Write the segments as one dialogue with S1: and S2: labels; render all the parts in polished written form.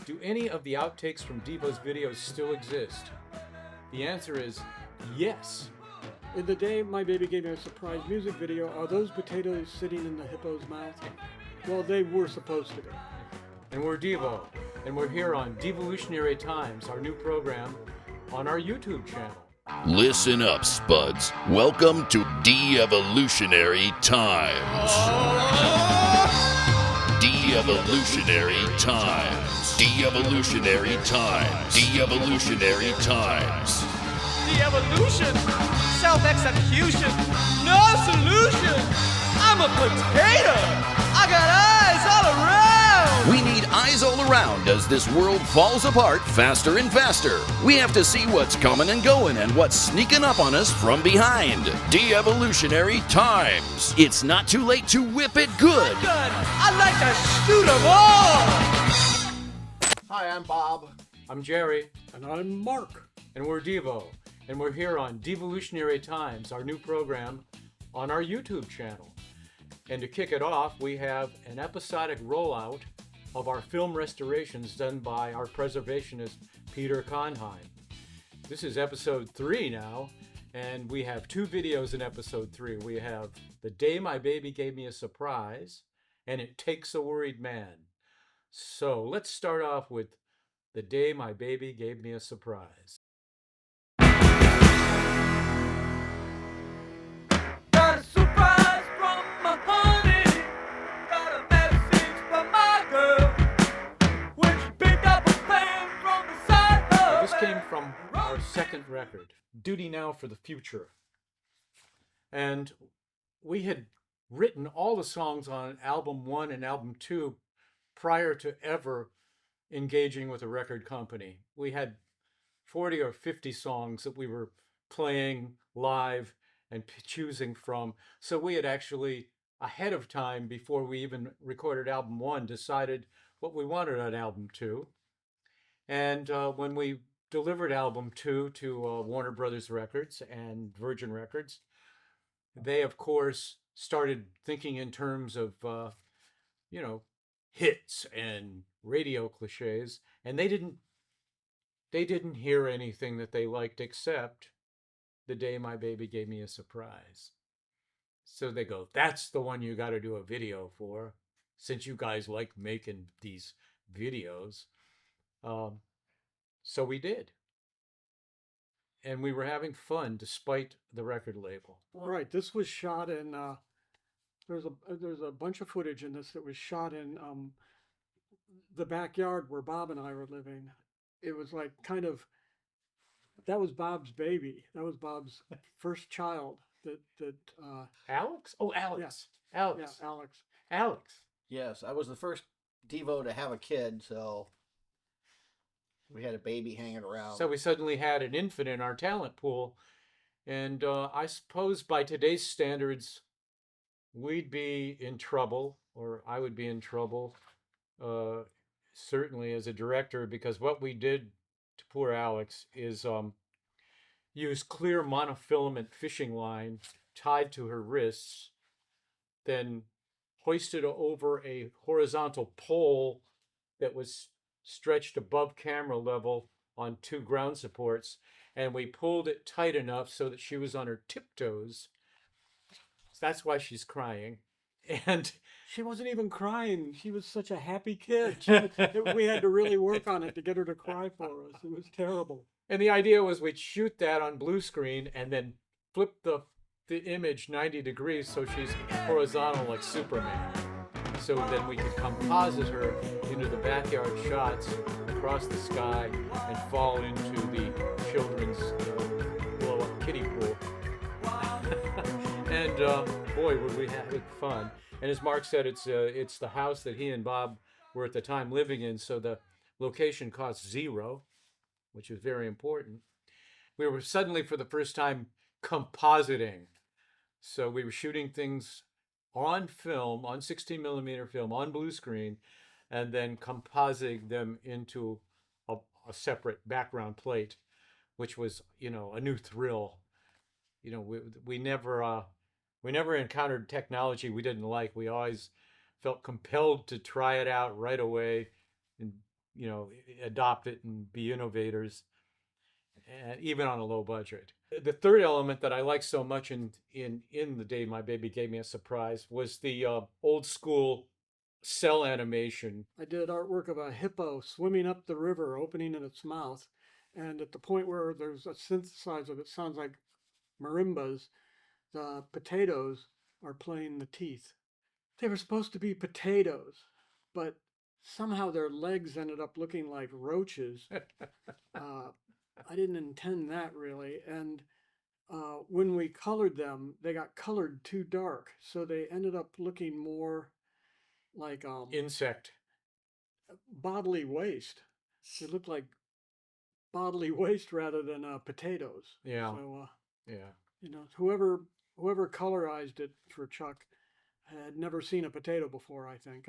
S1: Do any of the outtakes from Devo's videos still exist? The answer is yes.
S2: In the day my baby gave me a surprise music video, are those potatoes sitting in the hippo's mouth? Well, they were supposed to be.
S1: And we're Devo, and we're here on Devolutionary Times, our new program on our YouTube channel.
S3: Listen up, Spuds. Welcome to Devolutionary Times. Devolutionary Times. Devolutionary Times. Devolutionary Times.
S4: De-evolution, self-execution, no solution. I'm a potato. I got eyes all around.
S3: We need eyes all around as this world falls apart faster and faster. We have to see what's coming and going and what's sneaking up on us from behind. De-evolutionary Times. It's not too late to whip it good.
S4: Good. I like to shoot 'em all.
S1: Hi, I'm Bob. I'm Jerry.
S2: And I'm Mark.
S1: And we're Devo. And we're here on Devolutionary Times, our new program on our YouTube channel. And to kick it off, we have an episodic rollout of our film restorations done by our preservationist, Peter Conheim. This is episode 3 now, and we have 2 videos in episode 3. We have The Day My Baby Gave Me a Surprise, and It Takes a Worried Man. So let's start off with The Day My Baby Gave Me a Surprise.
S4: Got a surprise from my honey. Got a message from my girl. When she picked up a pen from the side of
S1: This came from our second record, Duty Now for the Future. And we had written all the songs on album 1 and album 2 prior to ever engaging with a record company. We had 40 or 50 songs that we were playing live and choosing from. So we had actually, ahead of time, before we even recorded album 1, decided what we wanted on album 2. And when we delivered album 2 to Warner Brothers Records and Virgin Records, they, of course, started thinking in terms of, hits and radio cliches, and they didn't hear anything that they liked except The Day My Baby Gave Me a Surprise. So they go, that's the one you got to do a video for, since you guys like making these videos. So we did. And we were having fun despite the record label.
S2: Right, this was shot in, there's a bunch of footage in this that was shot in the backyard where Bob and I were living. It was like that was Bob's baby. That was Bob's first child.
S1: Alex? Oh, Alex.
S2: Yeah.
S1: Alex.
S2: Yeah, Alex.
S1: Alex.
S5: Yes, I was the first Devo to have a kid, so we had a baby hanging around.
S1: So we suddenly had an infant in our talent pool. And I suppose by today's standards, we'd be in trouble, or I would be in trouble, certainly as a director, because what we did to poor Alex is use clear monofilament fishing line tied to her wrists, then hoisted over a horizontal pole that was stretched above camera level on 2 ground supports, and we pulled it tight enough so that she was on her tiptoes. That's why she's crying. And
S2: She wasn't even crying. She was such a happy kid. We had to really work on it to get her to cry for us. It was terrible.
S1: And the idea was we'd shoot that on blue screen and then flip the image 90 degrees so she's horizontal like Superman. So then we could composite her into the backyard shots across the sky and fall into the children's blow-up kiddie pool. And boy, were we having fun. And as Mark said, it's the house that he and Bob were at the time living in, so the location cost 0, which is very important. We were suddenly, for the first time, compositing. So we were shooting things on film, on 16 millimeter film, on blue screen, and then compositing them into a separate background plate, which was, a new thrill. We never encountered technology we didn't like. We always felt compelled to try it out right away and adopt it and be innovators, and even on a low budget. The third element that I like so much in The Day My Baby Gave Me a Surprise was the old school cell animation.
S2: I did artwork of a hippo swimming up the river, opening in its mouth. And at the point where there's a synthesizer that sounds like marimbas, the potatoes are playing the teeth. They were supposed to be potatoes, but somehow their legs ended up looking like roaches. I didn't intend that really. And when we colored them, they got colored too dark. So they ended up looking more like
S1: Insect.
S2: bodily waste. They looked like bodily waste rather than potatoes.
S1: Yeah.
S2: So,
S1: Yeah.
S2: whoever colorized it for Chuck had never seen a potato before, I think.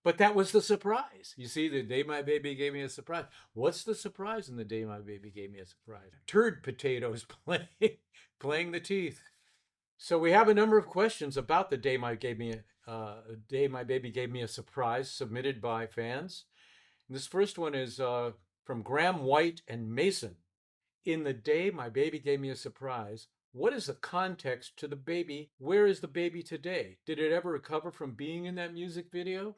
S1: But that was the surprise. You see, The Day My Baby Gave Me a Surprise. What's the surprise in The Day My Baby Gave Me a Surprise? Turd potatoes playing the teeth. So we have a number of questions about The Day My Baby Gave Me a Surprise submitted by fans. And this first one is from Graham White and Mason. In The Day My Baby Gave Me a Surprise, what is the context to the baby? Where is the baby today? Did it ever recover from being in that music video?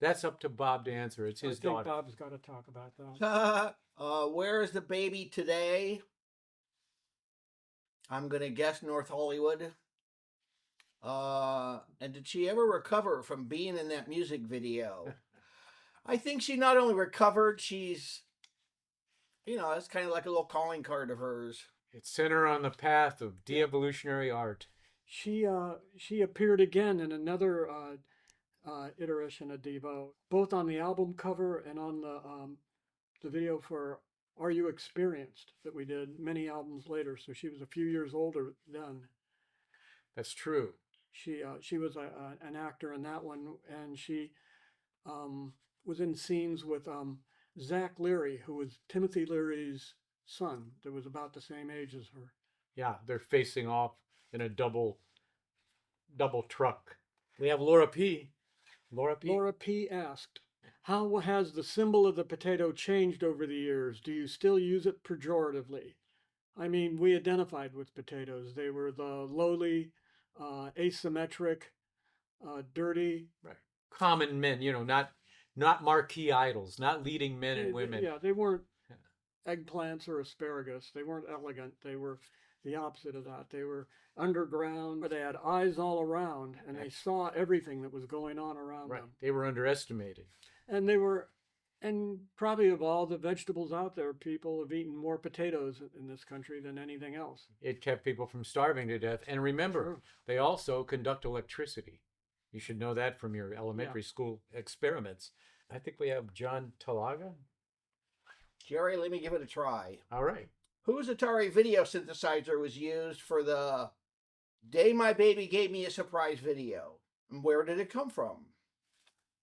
S1: That's up to Bob to answer. It's his
S2: I think
S1: daughter.
S2: Bob's got to talk about that.
S5: Where is the baby today? I'm going to guess North Hollywood. And did she ever recover from being in that music video? I think she not only recovered, she's, it's kind of like a little calling card of hers.
S1: It's sent her on the path of de-evolutionary art.
S2: She appeared again in another iteration of Devo, both on the album cover and on the video for Are You Experienced that we did many albums later. So she was a few years older then.
S1: That's true.
S2: She was an actor in that one, and she was in scenes with Zach Leary, who was Timothy Leary's son, that was about the same age as her.
S1: Yeah, they're facing off in a double truck. We have Laura P.
S2: Laura P. asked, how has the symbol of the potato changed over the years? Do you still use it pejoratively? I mean, we identified with potatoes. They were the lowly, asymmetric, dirty.
S1: Right. Common men, not marquee idols, not leading men and women.
S2: Yeah, they weren't eggplants or asparagus. They weren't elegant. They were the opposite of that. They were underground. They had eyes all around, and they saw everything that was going on around them.
S1: They were underestimated.
S2: And probably of all the vegetables out there, people have eaten more potatoes in this country than anything else.
S1: It kept people from starving to death. And remember, they also conduct electricity. You should know that from your elementary school experiments. I think we have John Talaga.
S5: Jerry, let me give it a try.
S1: All right.
S5: Whose Atari video synthesizer was used for the Day My Baby Gave Me a Surprise video? And where did it come from?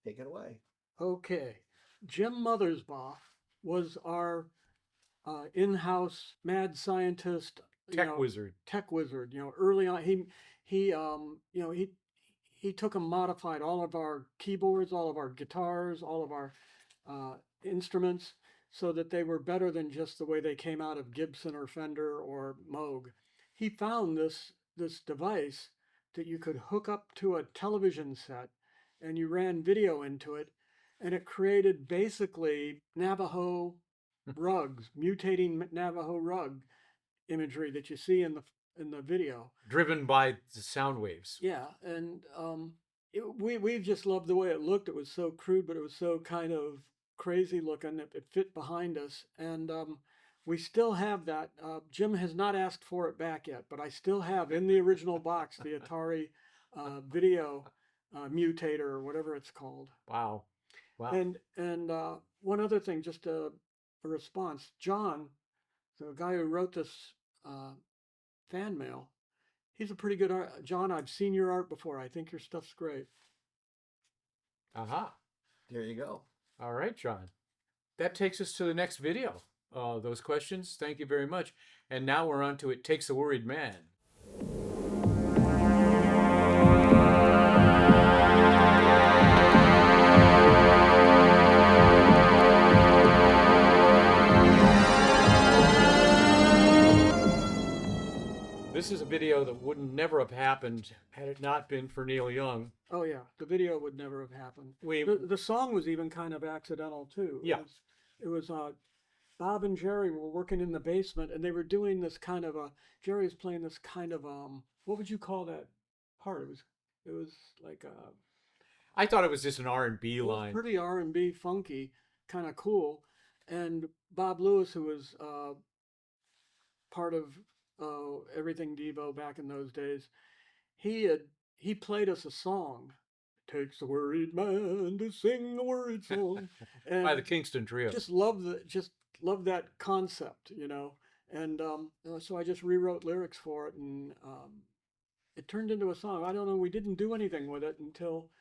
S5: Take it away.
S2: Okay. Jim Mothersbaugh was our in-house mad scientist,
S1: Tech wizard.
S2: Early on, he took and modified all of our keyboards, all of our guitars, all of our instruments, so that they were better than just the way they came out of Gibson or Fender or Moog. He found this device that you could hook up to a television set, and you ran video into it, and it created basically Navajo rugs, mutating Navajo rug imagery that you see in the video.
S1: Driven by the sound waves.
S2: Yeah, and we just loved the way it looked. It was so crude, but it was so kind of crazy looking. It fit behind us, and we still have that. Jim has not asked for it back yet, but I still have in the original box the Atari video mutator or whatever it's called.
S1: Wow.
S2: And one other thing, just a response. John, the guy who wrote this fan mail, he's a pretty good art. John, I've seen your art before. I think your stuff's great.
S1: Aha.
S5: There you go.
S1: All right, John. That takes us to the next video. Those questions, thank you very much. And now we're on to It Takes a Worried Man. this is a video that would never have happened had it not been for Neil Young.
S2: Oh yeah, the video would never have happened.
S1: We
S2: The song was even kind of accidental too.
S1: Yeah.
S2: It was Bob and Jerry were working in the basement, and they were doing this kind of Jerry was playing this kind of what would you call that part? It was like
S1: I thought it was just an R&B
S2: it was
S1: line.
S2: pretty R&B funky, kind of cool. And Bob Lewis, who was part of everything Devo back in those days, he played us a song. Takes a worried man to sing a worried song, and
S1: By the Kingston Trio.
S2: just love that concept, you know. And so I just rewrote lyrics for it, and it turned into a song. I don't know. We didn't do anything with it until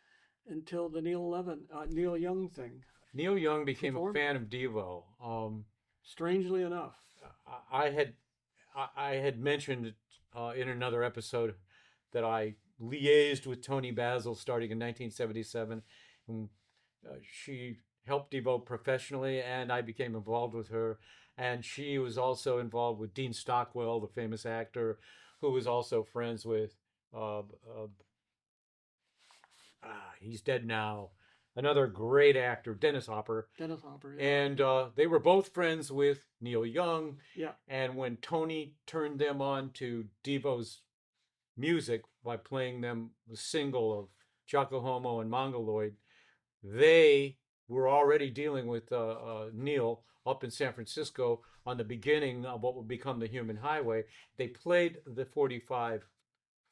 S2: the Neil Young thing.
S1: Neil Young became a
S2: Performed.
S1: fan of Devo.
S2: Strangely enough,
S1: I had mentioned in another episode that I liaised with Tony Basil starting in 1977, and she helped Devo professionally, and I became involved with her. And she was also involved with Dean Stockwell, the famous actor, who was also friends with. He's dead now. Another great actor, Dennis Hopper.
S2: Dennis Hopper. Yeah.
S1: And they were both friends with Neil Young.
S2: Yeah.
S1: And when Tony turned them on to Devo's music by playing them the single of Chaco Homo and Mongoloid, they were already dealing with Neil up in San Francisco on the beginning of what would become the Human Highway. They played the 45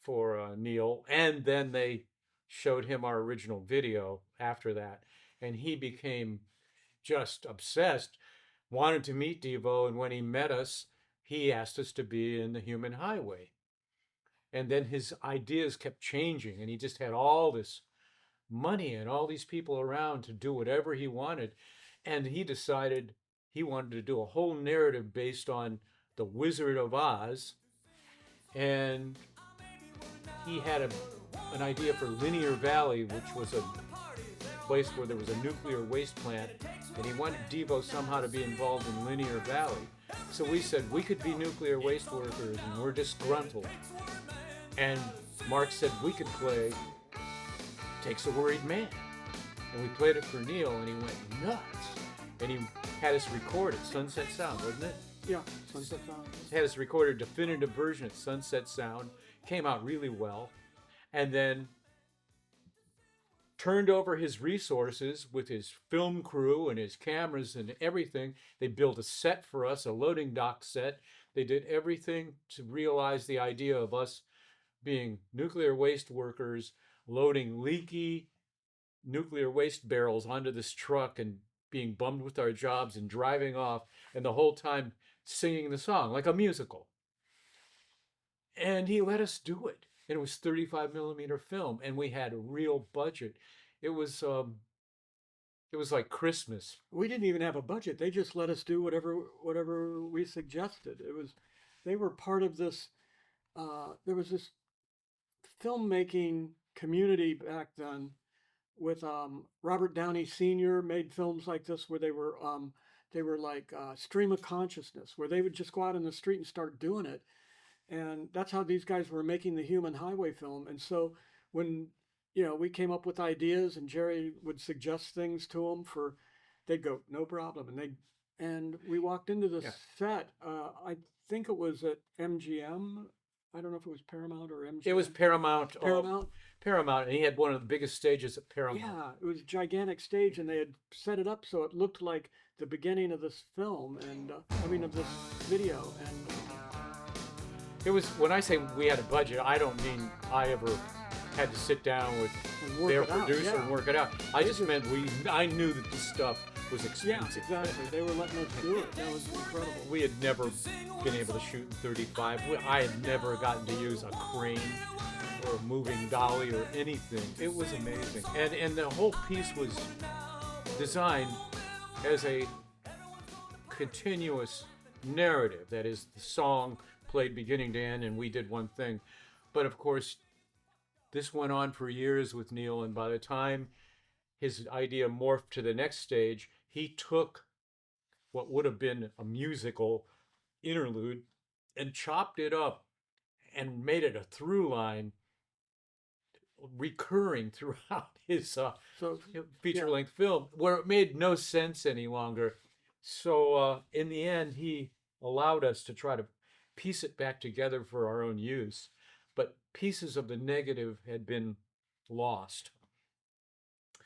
S1: for Neil, and then they showed him our original video after that, and he became just obsessed, wanted to meet Devo, and when he met us, he asked us to be in the Human Highway. And then his ideas kept changing, and he just had all this money and all these people around to do whatever he wanted. And he decided he wanted to do a whole narrative based on the Wizard of Oz. And he had an idea for Linear Valley, which was a place where there was a nuclear waste plant, and he wanted Devo somehow to be involved in Linear Valley. So we said we could be nuclear waste workers, and we're disgruntled. And Mark said we could play Takes a Worried Man. And we played it for Neil, and he went nuts. And he had us record at Sunset Sound, wasn't it?
S2: Yeah. Sunset Sound.
S1: He had us record a definitive version at Sunset Sound. Came out really well. And then turned over his resources with his film crew and his cameras and everything. They built a set for us, a loading dock set. They did everything to realize the idea of us being nuclear waste workers, loading leaky nuclear waste barrels onto this truck and being bummed with our jobs and driving off, and the whole time singing the song like a musical. And he let us do it. And it was 35 millimeter film, and we had a real budget. It was like Christmas.
S2: We didn't even have a budget. They just let us do whatever we suggested. They were part of this. There was this filmmaking community back then with Robert Downey Sr. made films like this where they were like stream of consciousness, where they would just go out in the street and start doing it. And that's how these guys were making the Human Highway film. And so when, we came up with ideas and Jerry would suggest things to them they'd go, no problem. And we walked into this set. I think it was at MGM. I don't know if it was Paramount or MGM.
S1: It was Paramount.
S2: Paramount.
S1: Paramount, and he had one of the biggest stages at Paramount.
S2: Yeah, it was a gigantic stage, and they had set it up so it looked like the beginning of this film, and of this video. And
S1: it was, when I say we had a budget, I don't mean I ever had to sit down with their producer and work it out. I just meant I knew that this stuff was expensive.
S2: Yeah, exactly. They were letting us do it. That was incredible.
S1: We had never been able to shoot in 35. I had never gotten to use a crane or a moving dolly or anything. It was amazing. And the whole piece was designed as a continuous narrative. That is, the song played beginning to end, and we did one thing. But of course, this went on for years with Neil, and by the time his idea morphed to the next stage, he took what would have been a musical interlude and chopped it up and made it a through line recurring throughout his
S2: So
S1: feature length film, where it made no sense any longer. So in the end, he allowed us to try to piece it back together for our own use, but pieces of the negative had been lost.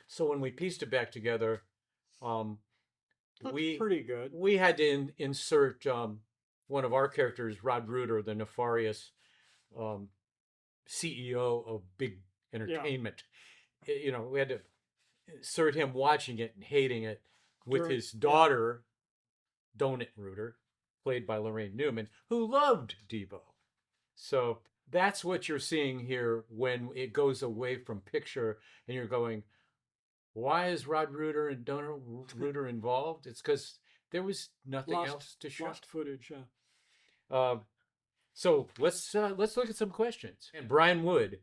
S1: So when we pieced it back together,
S2: looks
S1: we
S2: pretty good.
S1: we had to insert one of our characters, Rod Reuter, the nefarious CEO of big entertainment. You know, we had to insert him watching it and hating it with
S2: During-
S1: his daughter, Donut Reuter, played by Lorraine Newman, who loved Devo. So that's what you're seeing here when it goes away from picture and you're going, why is Rod Reuter and Donut Reuter involved? It's because there was nothing else to show.
S2: Lost footage. Yeah.
S1: So let's look at some questions. And Brian Wood,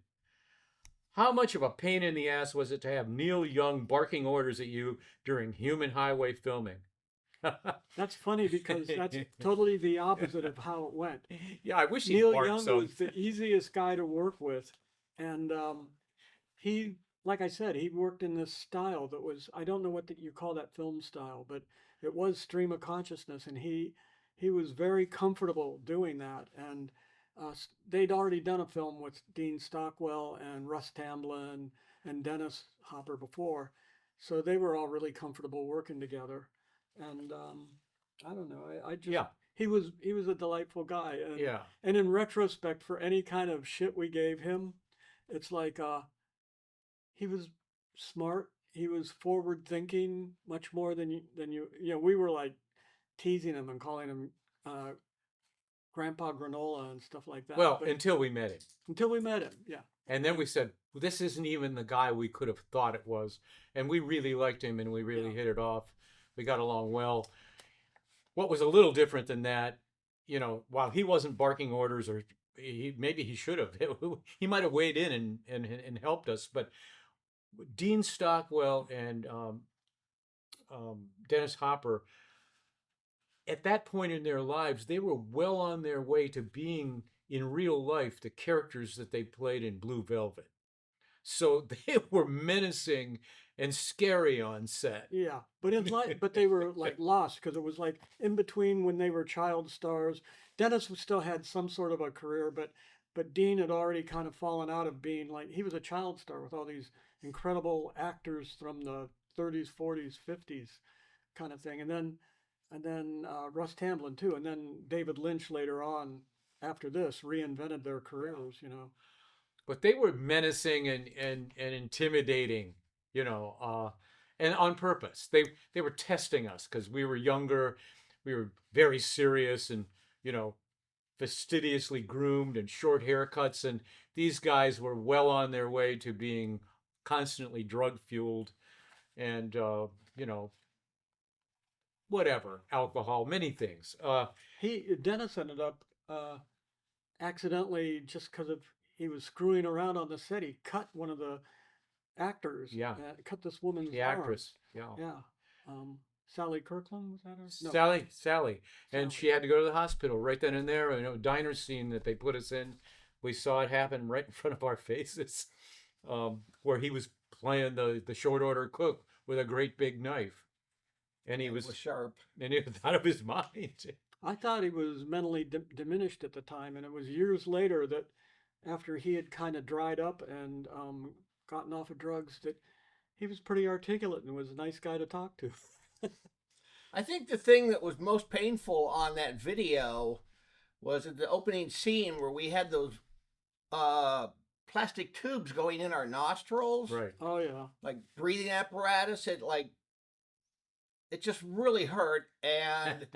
S1: how much of a pain in the ass was it to have Neil Young barking orders at you during Human Highway filming?
S2: That's funny because that's totally the opposite of how it went.
S1: Yeah, I wish he
S2: Neil
S1: barked
S2: Young
S1: some.
S2: was the easiest guy to work with, and he, like I said, he worked in this style that was, I don't know what you call that film style, but it was stream of consciousness, and he was very comfortable doing that. And they'd already done a film with Dean Stockwell and Russ Tamblyn and Dennis Hopper before, so they were all really comfortable working together. And I don't know, I just
S1: Yeah.
S2: he was a delightful guy. And,
S1: Yeah.
S2: and in retrospect, for any kind of shit we gave him, it's like he was smart. He was forward thinking much more than you know. We were like teasing him and calling him Grandpa Granola and stuff like that.
S1: Well,
S2: but
S1: until we met him.
S2: until we met him, yeah.
S1: And then we said, this isn't even the guy we could have thought it was. And we really liked him and we really hit it off. We got along well. What was a little different than that, you know, while he wasn't barking orders, or maybe he should have, he might have weighed in and helped us. But Dean Stockwell and Dennis Hopper, at that point in their lives, they were well on their way to being in real life the characters that they played in Blue Velvet. So they were menacing and scary on set.
S2: Yeah, but but they were like lost because it was like in between when they were child stars. Dennis still had some sort of a career, but Dean had already kind of fallen out of being like, he was a child star with all these incredible actors from the 30s, 40s, 50s kind of thing, and then Russ Tamblyn too, and then David Lynch later on after this reinvented their careers, you know.
S1: But they were menacing and intimidating, you know, and on purpose. They were testing us because we were younger, we were very serious and, you know, fastidiously groomed and short haircuts. And these guys were well on their way to being constantly drug fueled and, you know, whatever, alcohol, many things.
S2: Dennis ended up accidentally, just because of he was screwing around on the set, he cut one of the actors.
S1: Yeah.
S2: Cut this woman's
S1: The
S2: arm.
S1: actress, yeah.
S2: Yeah. Sally Kirkland, was that her? No.
S1: Sally. And she had to go to the hospital right then and there. You know, diner scene that they put us in, we saw it happen right in front of our faces, where he was playing the short order cook with a great big knife. And he was
S5: sharp.
S1: And he was out of his mind.
S2: I thought he was mentally diminished at the time, and it was years later that after he had kind of dried up and gotten off of drugs, that he was pretty articulate and was a nice guy to talk to.
S5: I think the thing that was most painful on that video was at the opening scene where we had those plastic tubes going in our nostrils.
S1: Right.
S2: Oh yeah.
S5: Like breathing apparatus. It just really hurt, and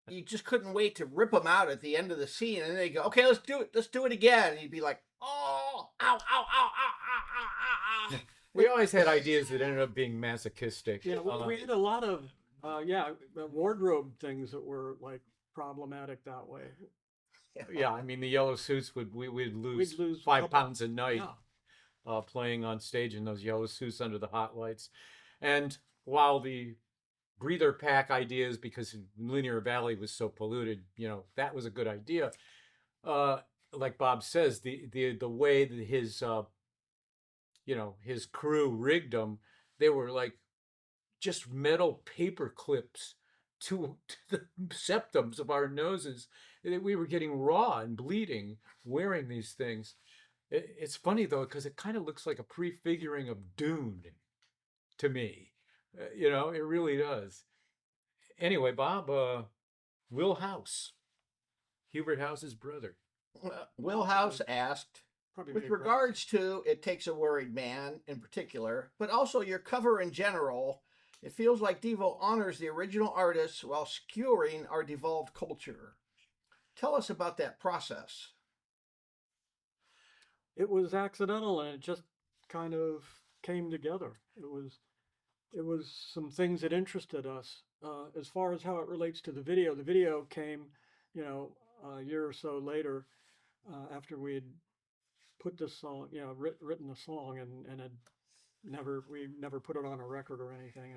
S5: you just couldn't wait to rip them out at the end of the scene. And they go, okay, let's do it again. And you'd be like, oh, ow, ow, ow, ow, ow, ow, ow.
S1: We always had ideas that ended up being masochistic.
S2: Yeah, we had a lot of wardrobe things that were like problematic that way.
S1: Yeah, I mean the yellow suits we'd lose
S2: a
S1: 5
S2: couple-
S1: pounds a night playing on stage in those yellow suits under the hot lights. And while the breather pack ideas, because Linear Valley was so polluted, you know, that was a good idea. like Bob says, the way that his his crew rigged them, they were like just metal paper clips to the septums of our noses. We were getting raw and bleeding wearing these things. It's funny though, because it kind of looks like a prefiguring of Dune to me. It really does. Anyway, Bob, Will House, Hubert House's brother.
S5: Will House asked,
S2: Probably
S5: with
S2: big reps.
S5: regards to It Takes a Worried Man in particular, but also your cover in general, it feels like Devo honors the original artists while skewering our devolved culture. Tell us about that process.
S2: It was accidental, and it just kind of came together. It was some things that interested us. As far as how it relates to the video came, a year or so later, after we had put this song, written the song, and had we never put it on a record or anything,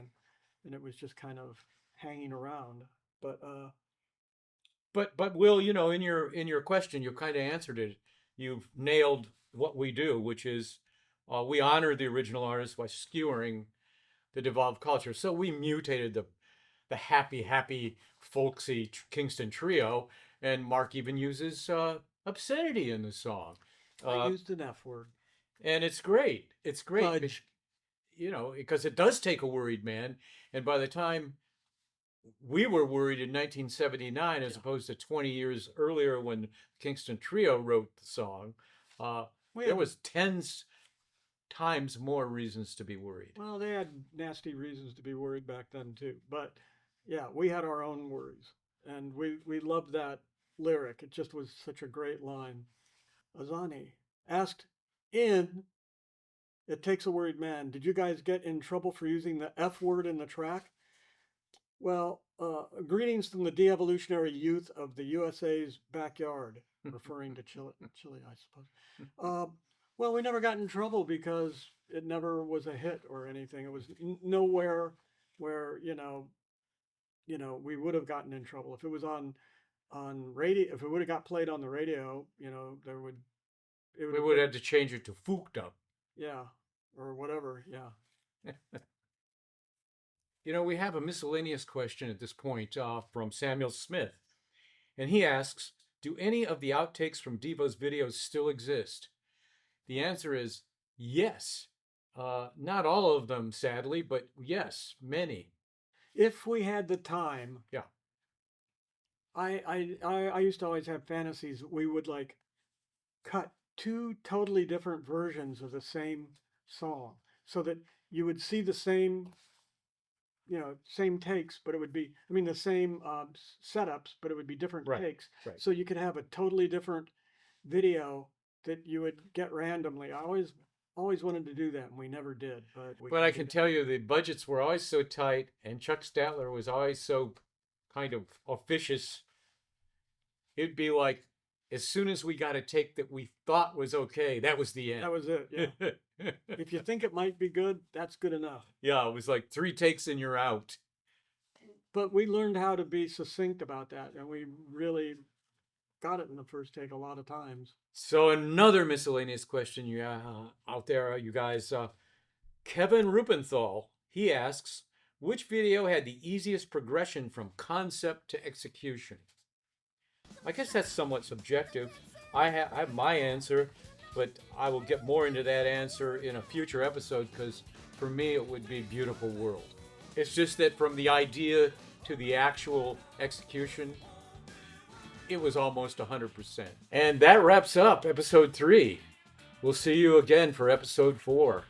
S2: and it was just kind of hanging around. But
S1: But Will, in your question, you kind of answered it. You've nailed what we do, which is we honor the original artist by skewering the devolved culture. So we mutated the happy, folksy Kingston trio, and Mark even uses obscenity in the song.
S2: I used an F word.
S1: And it's great. It's great,
S2: Fudge.
S1: because it does take a worried man. And by the time we were worried in 1979, as opposed to 20 years earlier when Kingston Trio wrote the song,
S2: We
S1: there
S2: had-
S1: was tens times more reasons to be worried.
S2: Well, they had nasty reasons to be worried back then too. But yeah, we had our own worries, and we loved that lyric. It just was such a great line. Azani asked in It Takes a Worried Man, did you guys get in trouble for using the F word in the track? Well, greetings from the de-evolutionary youth of the USA's backyard, referring to Chile, I suppose. Well, we never got in trouble because it never was a hit or anything. It was nowhere where we would have gotten in trouble if it was on radio. If it would have got played on the radio, there would it
S1: We would have had to change it to fooked up.
S2: yeah, or whatever. Yeah.
S1: We have a miscellaneous question at this point from Samuel Smith. And he asks, do any of the outtakes from Devo's videos still exist? The answer is yes. Not all of them, sadly, but yes, many.
S2: If we had the time,
S1: Yeah.
S2: I used to always have fantasies. We would like cut two totally different versions of the same song, so that you would see the same, same takes, but it would be, the same setups, but it would be different
S1: Right,
S2: takes.
S1: right.
S2: So you could have a totally different video that you would get randomly. I always wanted to do that, and we never did.
S1: But I can tell you the budgets were always so tight, and Chuck Statler was always so kind of officious. It'd be like, as soon as we got a take that we thought was okay, that was the end.
S2: That was it. Yeah. If you think it might be good, that's good enough.
S1: Yeah, it was like 3 takes and you're out.
S2: But we learned how to be succinct about that, and we really got it in the first take a lot of times.
S1: So another miscellaneous question out there, you guys. Kevin Rupenthal, he asks, which video had the easiest progression from concept to execution? I guess that's somewhat subjective. I have my answer, but I will get more into that answer in a future episode, because for me it would be Beautiful World. It's just that from the idea to the actual execution, it was almost 100%. And that wraps up episode 3. We'll see you again for episode 4.